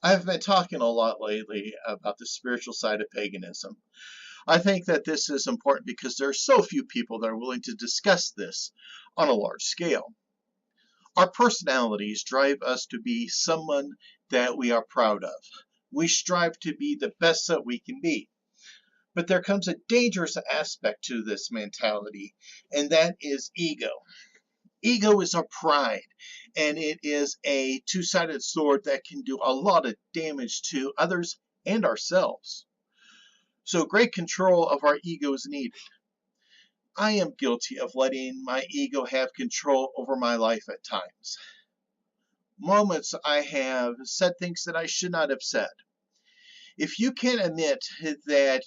I've been talking a lot lately about the spiritual side of paganism. I think that this is important because there are so few people that are willing to discuss this on a large scale. Our personalities drive us to be someone that we are proud of. We strive to be the best that we can be. But there comes a dangerous aspect to this mentality, and that is ego. Ego is our pride, and it is a two-sided sword that can do a lot of damage to others and ourselves. So great control of our ego is needed. I am guilty of letting my ego have control over my life at times. Moments I have said things that I should not have said. If you can't admit that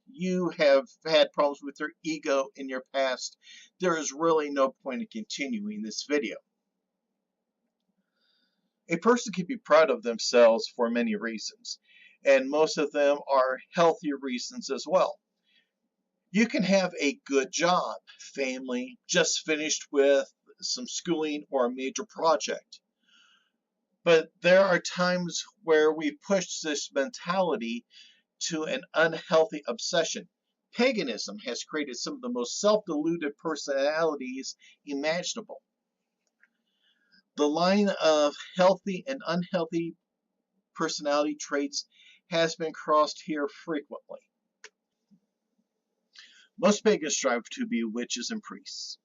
you have had problems with your ego in your past, there is really no point in continuing this video. A person can be proud of themselves for many reasons, and most of them are healthy reasons as well. You can have a good job, family, just finished with some schooling or a major project. But there are times where we push this mentality to an unhealthy obsession. Paganism has created some of the most self-deluded personalities imaginable. The line of healthy and unhealthy personality traits has been crossed here frequently. Most pagans strive to be witches and priests.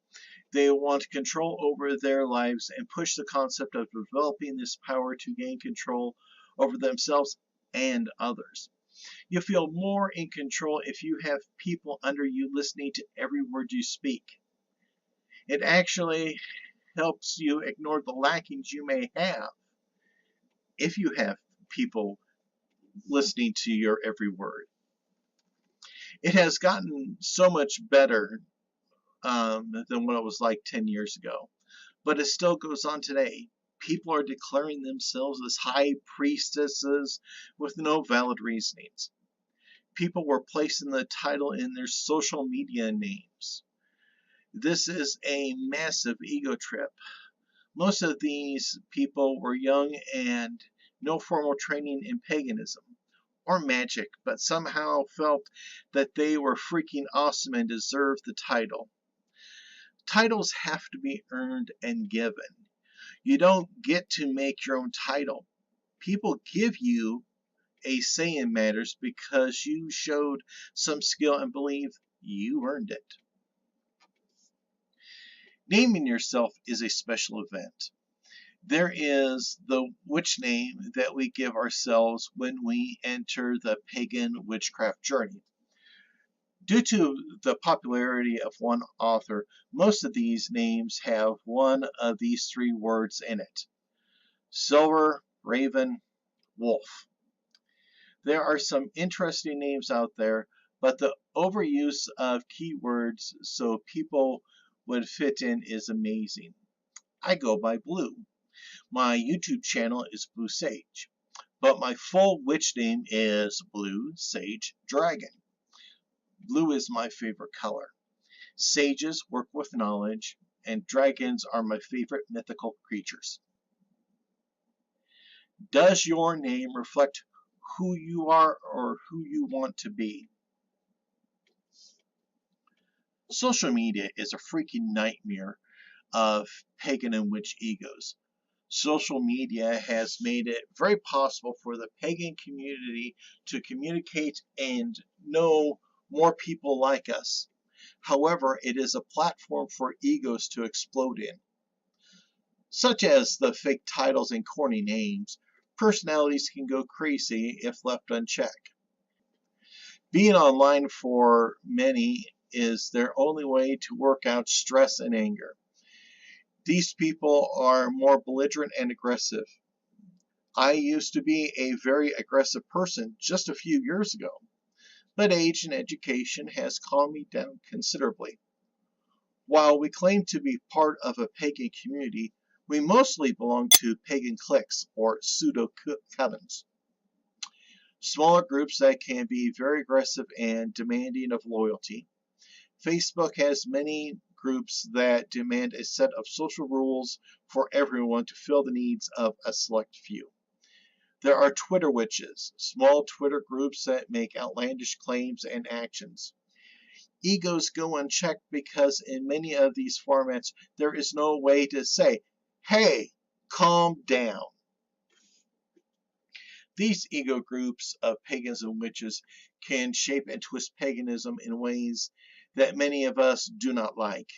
They want control over their lives and push the concept of developing this power to gain control over themselves and others. You feel more in control if you have people under you listening to every word you speak. It actually helps you ignore the lackings you may have if you have people listening to your every word. It has gotten so much better than what it was like 10 years ago, but it still goes on today. People are declaring themselves as high priestesses with no valid reasonings. People were placing the title in their social media names. This is a massive ego trip. Most of these people were young and no formal training in paganism or magic, but somehow felt that they were freaking awesome and deserved the title. Titles have to be earned and given. You don't get to make your own title. People give you a say in matters because you showed some skill and believe you earned it. Naming yourself is a special event. There is the witch name that we give ourselves when we enter the pagan witchcraft journey. Due to the popularity of one author, most of these names have one of these three words in it: silver, raven, wolf. There are some interesting names out there, but the overuse of keywords so people would fit in is amazing. I go by Blue. My YouTube channel is Blue Sage, but my full witch name is Blue Sage Dragon. Blue is my favorite color. Sages work with knowledge, and dragons are my favorite mythical creatures. Does your name reflect who you are or who you want to be? Social media is a freaking nightmare of pagan and witch egos. Social media has made it very possible for the pagan community to communicate and know more people like us. However, it is a platform for egos to explode in. Such as the fake titles and corny names, personalities can go crazy if left unchecked. Being online for many is their only way to work out stress and anger. These people are more belligerent and aggressive. I used to be a very aggressive person just a few years ago, but age and education has calmed me down considerably. While we claim to be part of a pagan community, we mostly belong to pagan cliques or pseudo-covens. Smaller groups that can be very aggressive and demanding of loyalty. Facebook has many groups that demand a set of social rules for everyone to fill the needs of a select few. There are Twitter witches, small Twitter groups that make outlandish claims and actions. Egos go unchecked because in many of these formats there is no way to say, hey, calm down. These ego groups of pagans and witches can shape and twist paganism in ways that many of us do not like.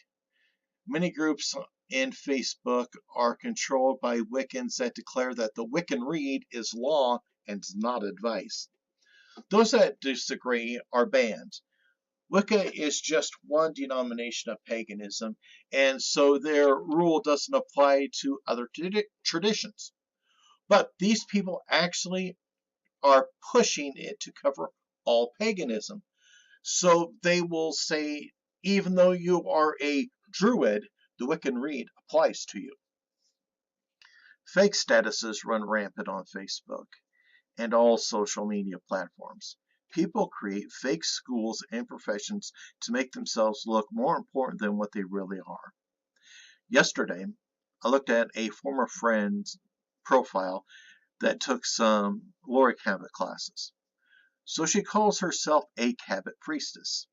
Many groups in Facebook are controlled by Wiccans that declare that the Wiccan Rede is law and not advice. Those that disagree are banned. Wicca is just one denomination of paganism, and so their rule doesn't apply to other traditions. But these people actually are pushing it to cover all paganism. So they will say, even though you are a druid, the Wiccan Rede applies to you. Fake statuses run rampant on Facebook and all social media platforms. People create fake schools and professions to make themselves look more important than what they really are. Yesterday, I looked at a former friend's profile that took some Lori Cabot classes. So she calls herself a Cabot priestess.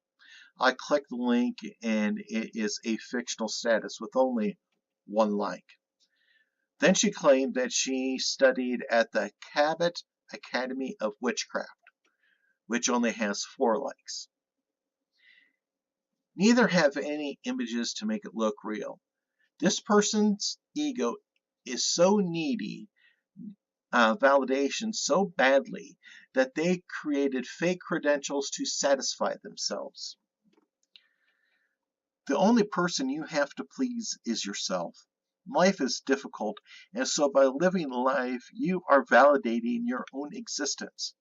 I clicked the link and it is a fictional status with only one like. Then she claimed that she studied at the Cabot Academy of Witchcraft, which only has 4 likes. Neither have any images to make it look real. This person's ego is so needy validation so badly that they created fake credentials to satisfy themselves. The only person you have to please is yourself. Life is difficult, and so by living life, you are validating your own existence.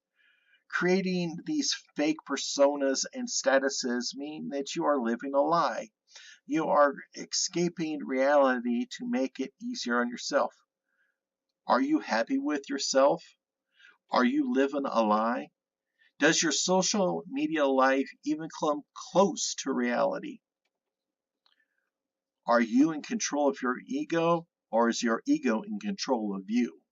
Creating these fake personas and statuses mean that you are living a lie. You are escaping reality to make it easier on yourself. Are you happy with yourself? Are you living a lie? Does your social media life even come close to reality? Are you in control of your ego, or is your ego in control of you?